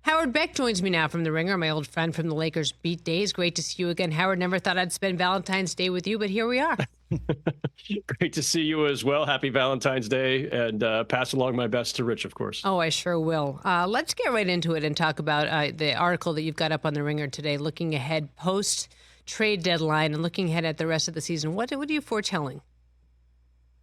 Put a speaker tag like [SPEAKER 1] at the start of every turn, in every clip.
[SPEAKER 1] Howard Beck joins me now from The Ringer, my old friend from the Lakers beat days. Great to see you again, Howard. Never thought I'd spend Valentine's Day with you, but here we are.
[SPEAKER 2] Great to see you as well. Happy Valentine's Day, and pass along my best to Rich, of course.
[SPEAKER 1] Oh, I sure will. Let's get right into it and talk about the article that you've got up on The Ringer today, looking ahead post-trade deadline and looking ahead at the rest of the season. What are you foretelling?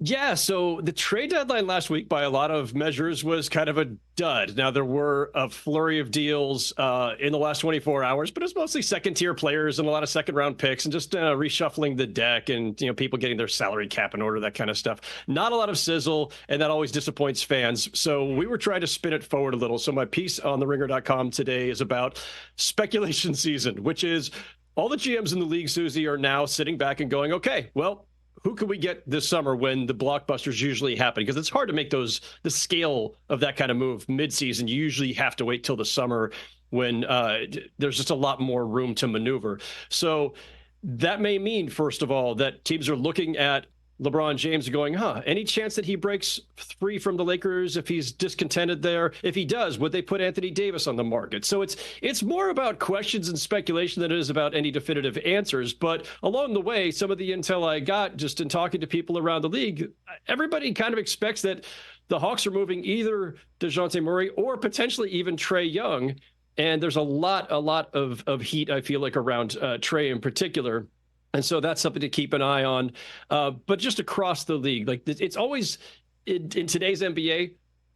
[SPEAKER 2] Yeah, so the trade deadline last week, by a lot of measures, was kind of a dud. Now, there were a flurry of deals in the last 24 hours, but it was mostly second-tier players and a lot of second-round picks and just reshuffling the deck and, people getting their salary cap in order, that kind of stuff. Not a lot of sizzle, and that always disappoints fans. So we were trying to spin it forward a little. So my piece on theringer.com today is about speculation season, which is all the GMs in the league, Suzy, are now sitting back and going, okay, well, who can we get this summer when the blockbusters usually happen? Because it's hard to make the scale of that kind of move mid-season. You usually have to wait till the summer when there's just a lot more room to maneuver. So that may mean, first of all, that teams are looking at LeBron James going, any chance that he breaks free from the Lakers if he's discontented there? If he does, would they put Anthony Davis on the market? So it's more about questions and speculation than it is about any definitive answers. But along the way, some of the intel I got just in talking to people around the league, everybody kind of expects that the Hawks are moving either DeJounte Murray or potentially even Trae Young. And there's a lot of heat, I feel like, around Trae in particular. And so that's something to keep an eye on. But just across the league, like it's always in today's NBA,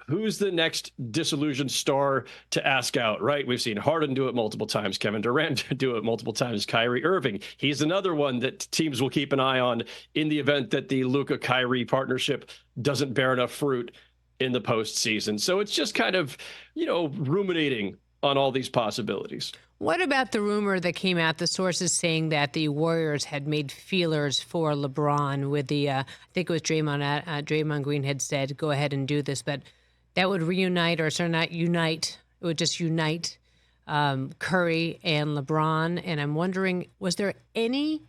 [SPEAKER 2] who's the next disillusioned star to ask out, right? We've seen Harden do it multiple times, Kevin Durant do it multiple times, Kyrie Irving. He's another one that teams will keep an eye on in the event that the Luka-Kyrie partnership doesn't bear enough fruit in the postseason. So it's just kind of, ruminating on all these possibilities.
[SPEAKER 1] What about the rumor that came out, the sources saying that the Warriors had made feelers for LeBron with the, I think it was Draymond Green had said, go ahead and do this, but that would reunite, or sorry, not unite, it would just unite Curry and LeBron. And I'm wondering, was there any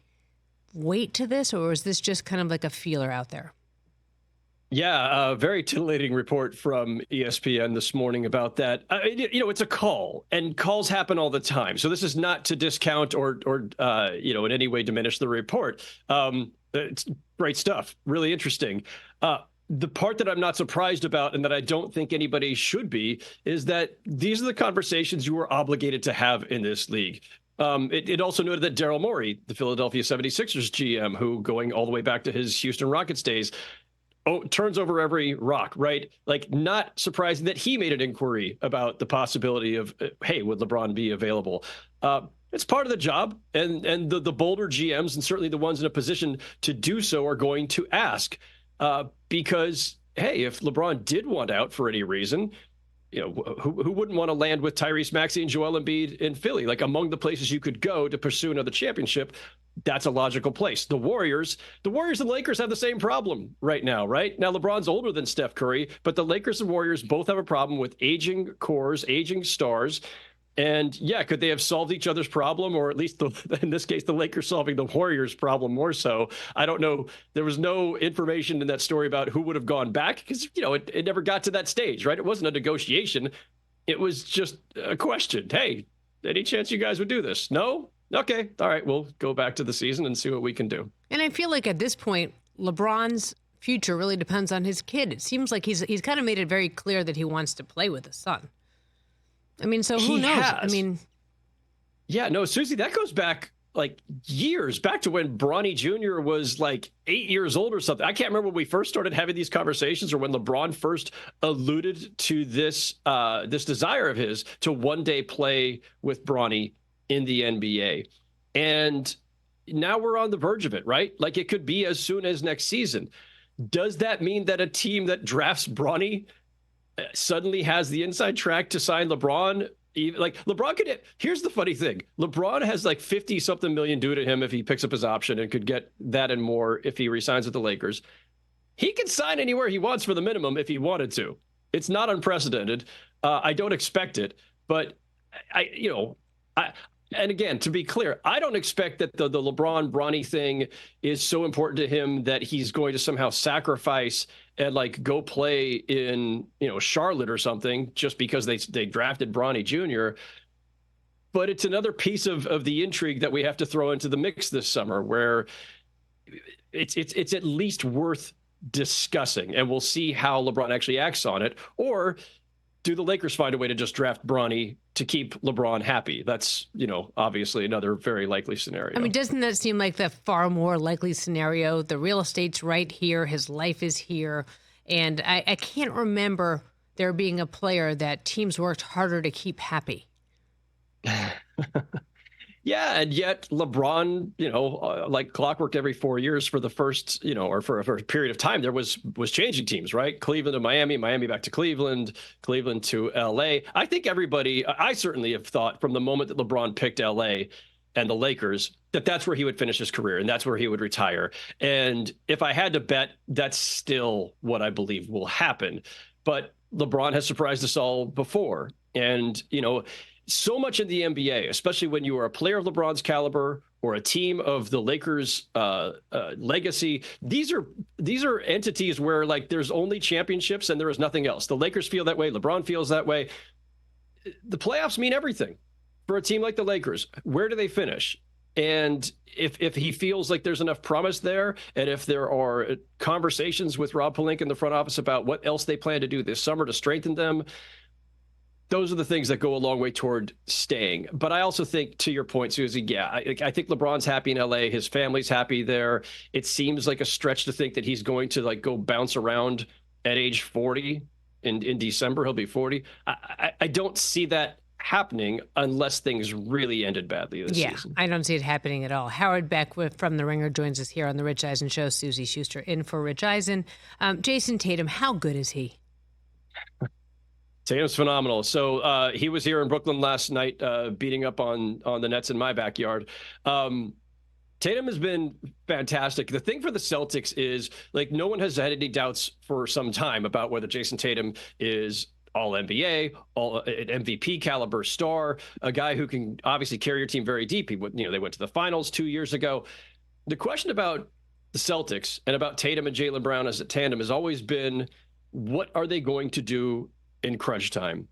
[SPEAKER 1] weight to this, or was this just kind of like a feeler out there?
[SPEAKER 2] Yeah, a very titillating report from ESPN this morning about that. It's a call, and calls happen all the time. So this is not to discount or in any way diminish the report. It's great stuff, really interesting. The part that I'm not surprised about, and that I don't think anybody should be, is that these are the conversations you are obligated to have in this league. It also noted that Daryl Morey, the Philadelphia 76ers GM, who going all the way back to his Houston Rockets days, turns over every rock, right? Like, not surprising that he made an inquiry about the possibility of, hey, would LeBron be available? It's part of the job, and the bolder GMs, and certainly the ones in a position to do so, are going to ask because, hey, if LeBron did want out for any reason, who wouldn't want to land with Tyrese Maxey and Joel Embiid in Philly? Like, among the places you could go to pursue another championship, that's a logical place. The Warriors and Lakers have the same problem right now, right? Now, LeBron's older than Steph Curry, but the Lakers and Warriors both have a problem with aging cores, aging stars. And yeah, could they have solved each other's problem, or at least in this case, the Lakers solving the Warriors' problem more so? I don't know. There was no information in that story about who would have gone back because, it never got to that stage, right? It wasn't a negotiation. It was just a question. Hey, any chance you guys would do this? No? Okay. All right. We'll go back to the season and see what we can do. And
[SPEAKER 1] I feel like at this point, LeBron's future really depends on his kid. It seems like he's kind of made it very clear that he wants to play with his son. I mean, so who knows?
[SPEAKER 2] Yeah, no, Suzy, that goes back like years, back to when Bronny Jr. was like 8 years old or something. I can't remember when we first started having these conversations, or when LeBron first alluded to this desire of his to one day play with Bronny in the NBA. And now we're on the verge of it, right? Like, it could be as soon as next season. Does that mean that a team that drafts Bronny suddenly has the inside track to sign LeBron? Like, LeBron could, here's the funny thing. LeBron has like 50 something million due to him if he picks up his option, and could get that and more if he resigns with the Lakers. He can sign anywhere he wants for the minimum if he wanted to. It's not unprecedented. I don't expect it, but and again, to be clear, I don't expect that the LeBron Bronny thing is so important to him that he's going to somehow sacrifice and like go play in, Charlotte or something just because they drafted Bronny Jr. But it's another piece of the intrigue that we have to throw into the mix this summer, where it's at least worth discussing, and we'll see how LeBron actually acts on it. Or do the Lakers find a way to just draft Bronny to keep LeBron happy? That's, obviously another very likely scenario.
[SPEAKER 1] I mean, doesn't that seem like the far more likely scenario? The real estate's right here. His life is here. And I can't remember there being a player that teams worked harder to keep happy.
[SPEAKER 2] Yeah, and yet LeBron, like clockwork every 4 years for the first, or for a period of time, there was changing teams, right? Cleveland to Miami, Miami back to Cleveland, Cleveland to LA. I think I certainly have thought from the moment that LeBron picked LA and the Lakers that that's where he would finish his career and that's where he would retire. And if I had to bet, that's still what I believe will happen. But LeBron has surprised us all before. And, so much in the NBA, especially when you are a player of LeBron's caliber or a team of the Lakers' legacy, these are entities where like there's only championships and there is nothing else. The Lakers feel that way. LeBron feels that way. The playoffs mean everything for a team like the Lakers. Where do they finish? And if he feels like there's enough promise there, and if there are conversations with Rob Pelinka in the front office about what else they plan to do this summer to strengthen them, those are the things that go a long way toward staying. But I also think, to your point, Suzy, yeah, I think LeBron's happy in LA. His family's happy there. It seems like a stretch to think that he's going to like go bounce around at age 40 in December. He'll be 40. I don't see that happening unless things really ended badly this season.
[SPEAKER 1] I don't see it happening at all. Howard Beck from The Ringer joins us here on the Rich Eisen Show. Suzy Shuster in for Rich Eisen. Jayson Tatum, how good is he?
[SPEAKER 2] Tatum's phenomenal. So he was here in Brooklyn last night, beating up on the Nets in my backyard. Tatum has been fantastic. The thing for the Celtics is like no one has had any doubts for some time about whether Jayson Tatum is all NBA, an MVP caliber star, a guy who can obviously carry your team very deep. They went to the finals 2 years ago. The question about the Celtics and about Tatum and Jaylen Brown as a tandem has always been, what are they going to do in crunch time?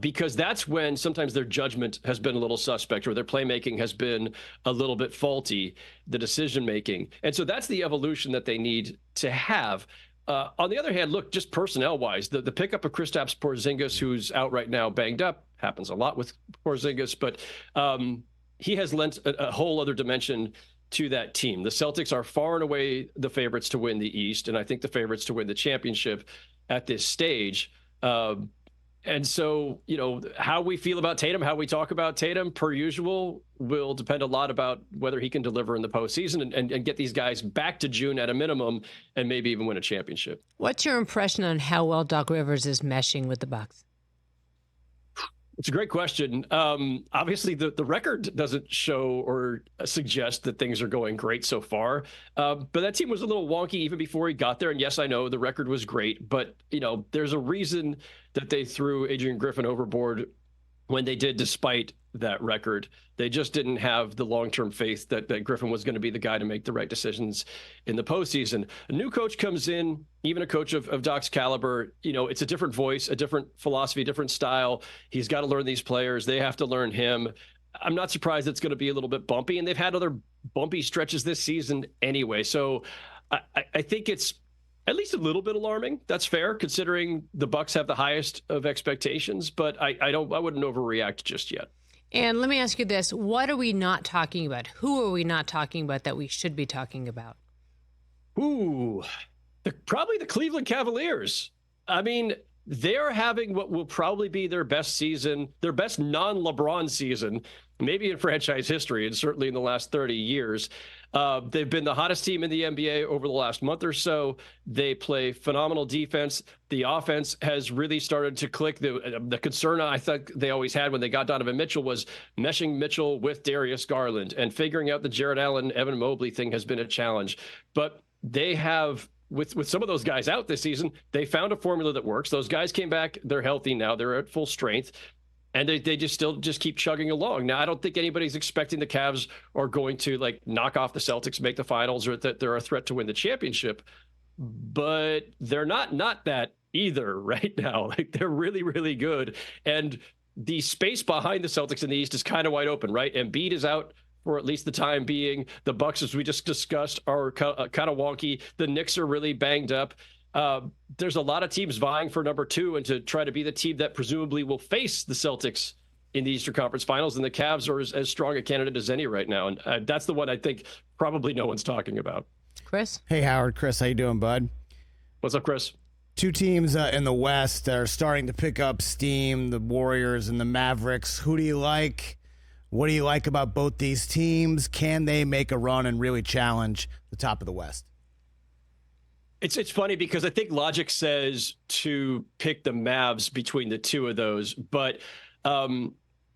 [SPEAKER 2] Because that's when sometimes their judgment has been a little suspect, or their playmaking has been a little bit faulty, the decision making. And so that's the evolution that they need to have. On the other hand, look, just personnel wise, the pickup of Kristaps Porzingis, who's out right now banged up, happens a lot with Porzingis, but he has lent a whole other dimension to that team. The Celtics are far and away the favorites to win the East, and I think the favorites to win the championship at this stage. And so, how we feel about Tatum, how we talk about Tatum, per usual, will depend a lot about whether he can deliver in the postseason and get these guys back to June at a minimum and maybe even win a championship.
[SPEAKER 1] What's your impression on how well Doc Rivers is meshing with the Bucks?
[SPEAKER 2] It's a great question. Obviously, the record doesn't show or suggest that things are going great so far. But that team was a little wonky even before he got there. And yes, I know the record was great, but there's a reason that they threw Adrian Griffin overboard when they did, despite that record. They just didn't have the long-term faith that Griffin was going to be the guy to make the right decisions in the postseason. A new coach comes in, even a coach of Doc's caliber, it's a different voice, a different philosophy, different style. He's got to learn these players. They have to learn him. I'm not surprised it's going to be a little bit bumpy, and they've had other bumpy stretches this season anyway. So I think it's at least a little bit alarming. That's fair, considering the Bucks have the highest of expectations, but I wouldn't overreact just yet.
[SPEAKER 1] And let me ask you this. What are we not talking about? Who are we not talking about that we should be talking about?
[SPEAKER 2] Probably the Cleveland Cavaliers. I mean, they're having what will probably be their best season, their best non-LeBron season, maybe in franchise history, and certainly in the last 30 years. They've been the hottest team in the NBA over the last month or so. They play phenomenal defense. The offense has really started to click. The concern I think they always had when they got Donovan Mitchell was meshing Mitchell with Darius Garland, and figuring out the Jared Allen, Evan Mobley thing has been a challenge. But they have, with some of those guys out this season, they found a formula that works. Those guys came back. They're healthy now. They're at full strength. And they still keep chugging along. Now, I don't think anybody's expecting the Cavs are going to knock off the Celtics, make the finals, or that they're a threat to win the championship. but they're not that either right now. Like they're really, really good. And the space behind the Celtics in the East is kind of wide open, right? Embiid is out for at least the time being. The Bucks, as we just discussed, are kind of wonky. The Knicks are really banged up. There's a lot of teams vying for number 2 and to try to be the team that presumably will face the Celtics in the Eastern Conference Finals. And the Cavs are as strong a candidate as any right now. And that's the one I think probably no one's talking about.
[SPEAKER 1] Chris?
[SPEAKER 3] Hey, Howard. Chris, how you doing, bud?
[SPEAKER 2] What's up, Chris?
[SPEAKER 3] 2 teams in the West that are starting to pick up steam, the Warriors and the Mavericks. Who do you like? What do you like about both these teams? Can they make a run and really challenge the top of the West?
[SPEAKER 2] It's funny because I think logic says to pick the Mavs between the two of those, but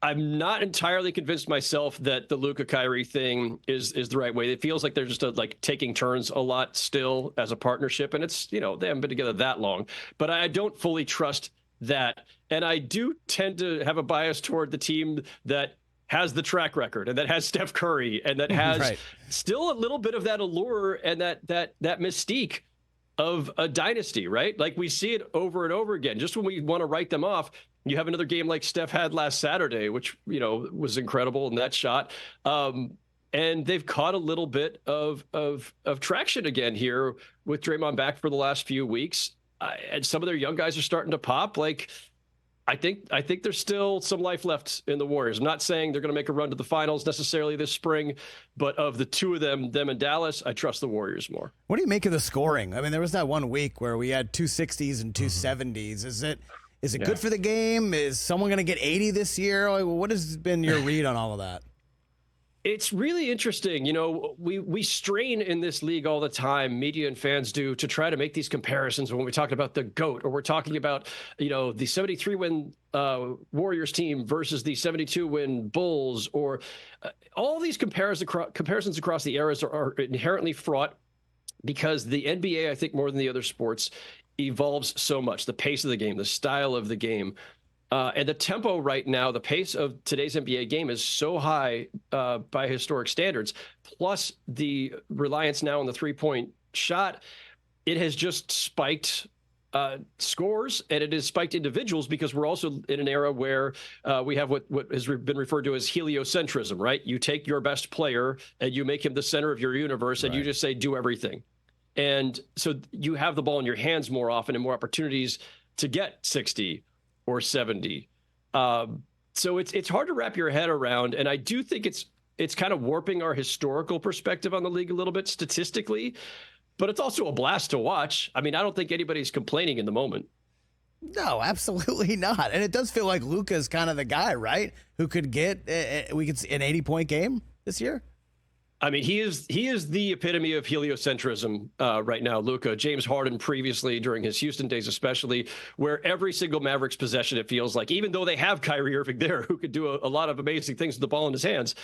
[SPEAKER 2] I'm not entirely convinced myself that the Luka Kyrie thing is the right way. It feels like they're just like taking turns a lot still as a partnership, and it's, they haven't been together that long, but I don't fully trust that. And I do tend to have a bias toward the team that has the track record and that has Steph Curry and that has still a little bit of that allure and that mystique of a dynasty, right? Like we see it over and over again. Just when we want to write them off, you have another game like Steph had last Saturday, which, was incredible in that shot. And they've caught a little bit of traction again here with Draymond back for the last few weeks. And some of their young guys are starting to pop. Like, I think there's still some life left in the Warriors. I'm not saying they're going to make a run to the finals necessarily this spring, but of the two of them and Dallas, I trust the Warriors more.
[SPEAKER 3] What do you make of the scoring? I mean, there was that one week where we had 260s and 270s. Is it good for the game? Is someone going to get 80 this year? What has been your read on all of that?
[SPEAKER 2] It's really interesting. We strain in this league all the time, media and fans do, to try to make these comparisons when we're talking about the GOAT or we're talking about, the 73-win Warriors team versus the 72-win Bulls, or all these comparisons across the eras are inherently fraught because the NBA, I think more than the other sports, evolves so much. The pace of the game, the style of the game. And the tempo right now, the pace of today's NBA game is so high by historic standards, plus the reliance now on the three-point shot, it has just spiked scores, and it has spiked individuals because we're also in an era where we have what has been referred to as heliocentrism, right? You take your best player and you make him the center of your universe, and you just say, do everything. And so you have the ball in your hands more often and more opportunities to get 60 or 70. So it's hard to wrap your head around. And I do think it's kind of warping our historical perspective on the league a little bit statistically, but it's also a blast to watch. I mean, I don't think anybody's complaining in the moment.
[SPEAKER 3] No, absolutely not. And it does feel like Luka's kind of the guy, right? Who could get an 80-point game this year?
[SPEAKER 2] I mean, he is the epitome of heliocentrism right now, Luka. James Harden previously, during his Houston days especially, where every single Mavericks possession, it feels like, even though they have Kyrie Irving there, who could do a lot of amazing things with the ball in his hands,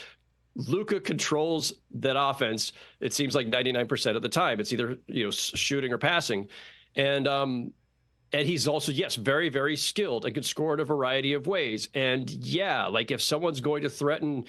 [SPEAKER 2] Luka controls that offense, it seems like 99% of the time. It's either shooting or passing. And he's also, yes, very, very skilled and can score in a variety of ways. And yeah, like if someone's going to threaten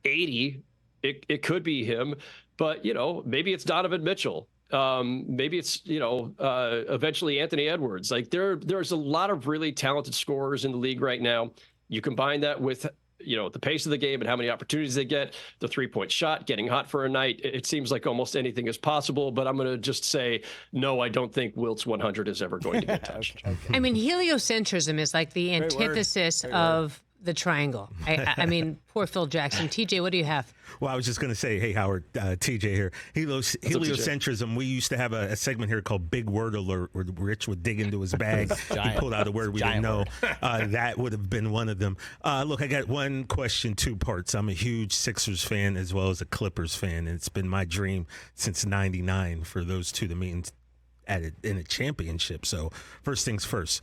[SPEAKER 2] 80, it could be him, but maybe it's Donovan Mitchell. Maybe it's eventually Anthony Edwards. Like there's a lot of really talented scorers in the league right now. You combine that with the pace of the game and how many opportunities they get, the 3-point shot, getting hot for a night. It seems like almost anything is possible. But I'm going to just say no. I don't think Wilt's 100 is ever going to get touched.
[SPEAKER 1] I mean, heliocentrism is like the antithesis of the triangle. I mean, poor Phil Jackson. TJ, what do you have?
[SPEAKER 4] Well, I was just going to say, hey, Howard, TJ here. Heliocentrism, we used to have a segment here called Big Word Alert, where Rich would dig into his bag. He pulled out a word we didn't know. That would have been one of them. Look, I got one question, 2 parts. I'm a huge Sixers fan as well as a Clippers fan, and it's been my dream since '99 for those two to meet in a championship. So first things first.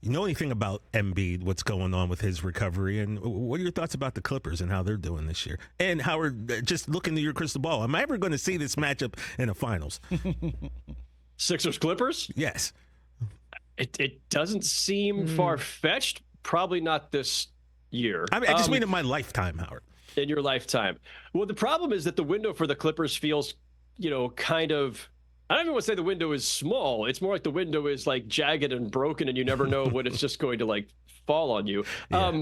[SPEAKER 4] You know anything about Embiid, what's going on with his recovery, and what are your thoughts about the Clippers and how they're doing this year? And Howard, just look into your crystal ball. Am I ever going to see this matchup in the finals?
[SPEAKER 2] Sixers Clippers?
[SPEAKER 4] Yes.
[SPEAKER 2] It doesn't seem far-fetched. Probably not this year.
[SPEAKER 4] I just mean in my lifetime, Howard.
[SPEAKER 2] In your lifetime. Well, the problem is that the window for the Clippers feels, kind of I don't even want to say the window is small. It's more like the window is like jagged and broken, and you never know when it's just going to like fall on you.
[SPEAKER 4] Yeah.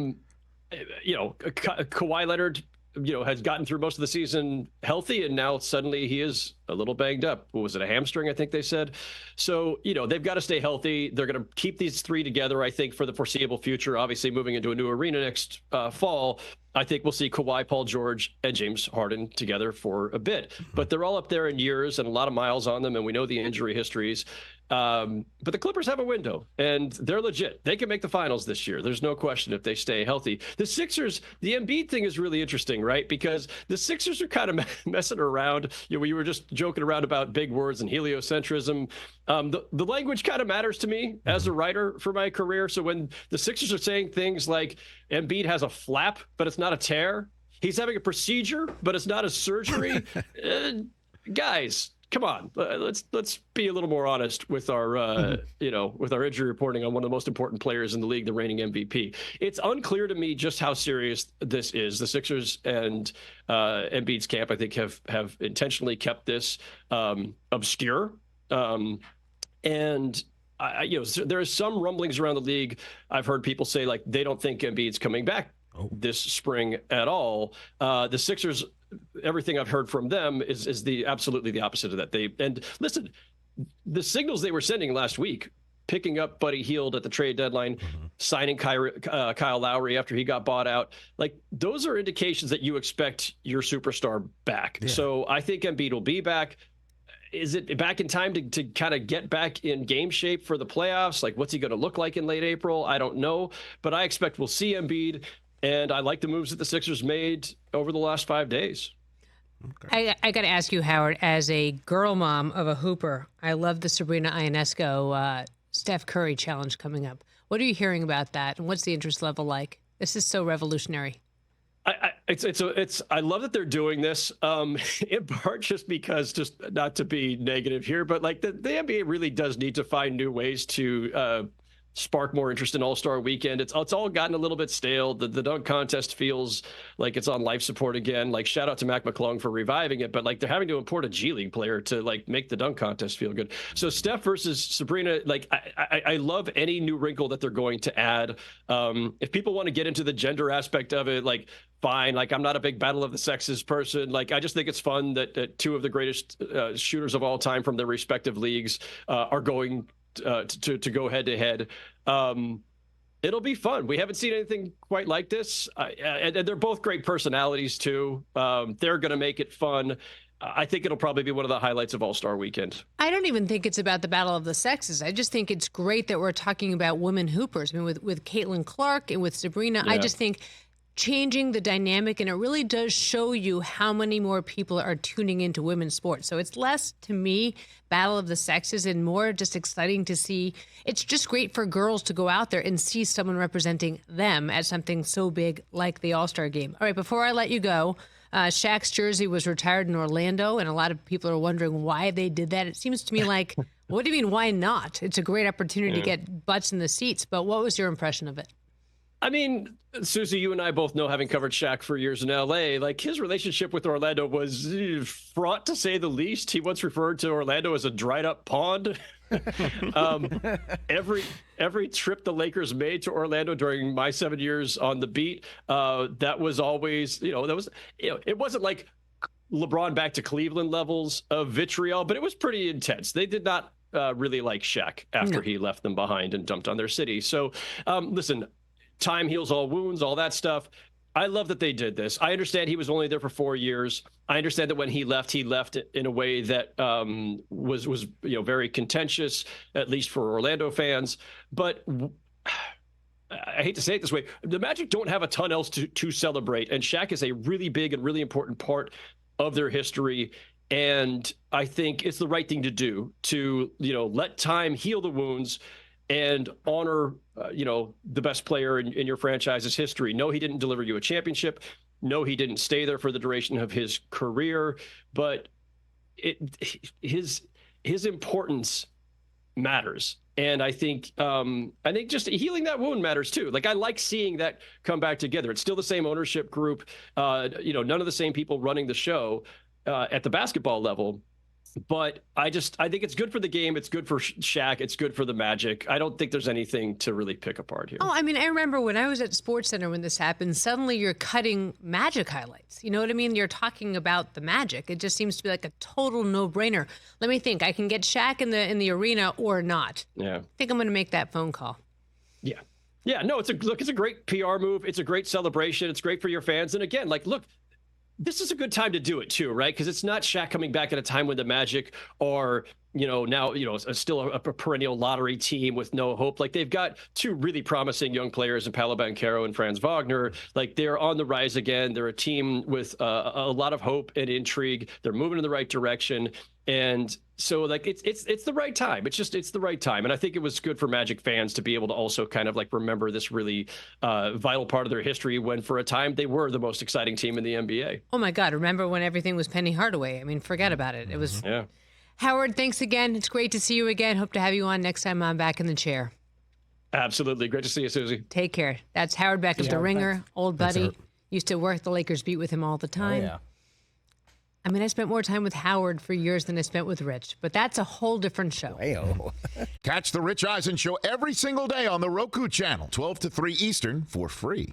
[SPEAKER 2] Kawhi Leonard, has gotten through most of the season healthy, and now suddenly he is a little banged up. What was it, a hamstring, I think they said? So, they've got to stay healthy. They're going to keep these three together, I think, for the foreseeable future. Obviously, moving into a new arena next fall, I think we'll see Kawhi, Paul George, and James Harden together for a bit. But they're all up there in years and a lot of miles on them, and we know the injury histories. But the Clippers have a window, and they're legit. They can make the finals this year. There's no question if they stay healthy. The Sixers, the Embiid thing is really interesting, right? Because the Sixers are kind of messing around. We were just joking around about big words and heliocentrism. The language kind of matters to me as a writer for my career. So when the Sixers are saying things like Embiid has a flap, but it's not a tear. He's having a procedure, but it's not a surgery. Guys, come on, let's be a little more honest with our with our injury reporting on one of the most important players in the league, the reigning MVP. It's unclear to me just how serious this is. The Sixers and Embiid's camp, I think, have intentionally kept this obscure. And there are some rumblings around the league. I've heard people say like they don't think Embiid's coming back this spring at all. The Sixers, everything I've heard from them is absolutely the opposite of that. And listen, the signals they were sending last week, picking up Buddy Hield at the trade deadline, signing Kyle Lowry after he got bought out, like those are indications that you expect your superstar back. Yeah. So I think Embiid will be back. Is it back in time to kind of get back in game shape for the playoffs? Like, what's he going to look like in late April? I don't know, but I expect we'll see Embiid. And I like the moves that the Sixers made over the last 5 days.
[SPEAKER 1] Okay. I got to ask you, Howard, as a girl mom of a hooper, I love the Sabrina Ionesco Steph Curry challenge coming up. What are you hearing about that? And what's the interest level like? This is so revolutionary.
[SPEAKER 2] I love that they're doing this, in part just because, just not to be negative here, but like the NBA really does need to find new ways to spark more interest in All-Star Weekend. It's all gotten a little bit stale. The dunk contest feels like it's on life support again. Like, shout out to Mac McClung for reviving it, but like they're having to import a G League player to like make the dunk contest feel good. So Steph versus Sabrina, like I love any new wrinkle that they're going to add. If people want to get into the gender aspect of it, like fine. Like, I'm not a big battle of the sexes person. Like, I just think it's fun that two of the greatest shooters of all time from their respective leagues are going to go head to head. It'll be fun. We haven't seen anything quite like this. And they're both great personalities too. They're going to make it fun. I think it'll probably be one of the highlights of All-Star Weekend.
[SPEAKER 1] I don't even think it's about the battle of the sexes. I just think it's great that we're talking about women hoopers. I mean, with Caitlin Clark and with Sabrina, yeah. I just think changing the dynamic, and it really does show you how many more people are tuning into women's sports. So it's less, to me, battle of the sexes and more just exciting to see. It's just great for girls to go out there and see someone representing them at something so big like the All-Star game. All right, before I let you go, Shaq's jersey was retired in Orlando, and a lot of people are wondering why they did that. It seems to me like, what do you mean, why not? It's a great opportunity to get butts in the seats, but what was your impression of it?
[SPEAKER 2] I mean, Suzy, you and I both know, having covered Shaq for years in LA, like his relationship with Orlando was fraught, to say the least. He once referred to Orlando as a dried up pond. Every trip the Lakers made to Orlando during my 7 years on the beat, that was always, it wasn't like LeBron back to Cleveland levels of vitriol, but it was pretty intense. They did not really like Shaq after he left them behind and dumped on their city. So listen, time heals all wounds, all that stuff. I love that they did this. I understand he was only there for 4 years. I understand that when he left in a way that was very contentious, at least for Orlando fans. But I hate to say it this way, the Magic don't have a ton else to celebrate, and Shaq is a really big and really important part of their history. And I think it's the right thing to do to let time heal the wounds and honor, the best player in your franchise's history. No, he didn't deliver you a championship. No, he didn't stay there for the duration of his career. But his importance matters, and I think just healing that wound matters too. Like, I like seeing that come back together. It's still the same ownership group. None of the same people running the show at the basketball level. But I think it's good for the game. It's good for Shaq. It's good for the Magic. I don't think there's anything to really pick apart here.
[SPEAKER 1] Oh, I mean, I remember when I was at SportsCenter when this happened, suddenly you're cutting Magic highlights. You know what I mean? You're talking about the Magic. It just seems to be like a total no-brainer. Let me think. I can get Shaq in the arena or not.
[SPEAKER 2] Yeah.
[SPEAKER 1] I think I'm going to make that phone call.
[SPEAKER 2] Yeah. Yeah, no, it's a great PR move. It's a great celebration. It's great for your fans. And again, look, this is a good time to do it too, right? Because it's not Shaq coming back at a time when the Magic are, now, still a perennial lottery team with no hope. They've got two really promising young players in Paolo Banchero and Franz Wagner. They're on the rise again. They're a team with a lot of hope and intrigue. They're moving in the right direction. And so it's the right time. It's the right time. And I think it was good for Magic fans to be able to also kind of remember this really vital part of their history when for a time they were the most exciting team in the NBA.
[SPEAKER 1] Oh my God. Remember when everything was Penny Hardaway? I mean, forget about it. It was.
[SPEAKER 2] Yeah.
[SPEAKER 1] Howard, thanks again. It's great to see you again. Hope to have you on next time I'm back in the chair.
[SPEAKER 2] Absolutely. Great to see you, Suzy.
[SPEAKER 1] Take care. That's Howard Beck of The Ringer, old buddy. Used to work the Lakers beat with him all the time.
[SPEAKER 3] Oh, yeah.
[SPEAKER 1] I mean, I spent more time with Howard for years than I spent with Rich, but that's a whole different show.
[SPEAKER 3] Hey-oh.
[SPEAKER 5] Catch the Rich Eisen Show every single day on the Roku channel, 12 to 3 Eastern, for free.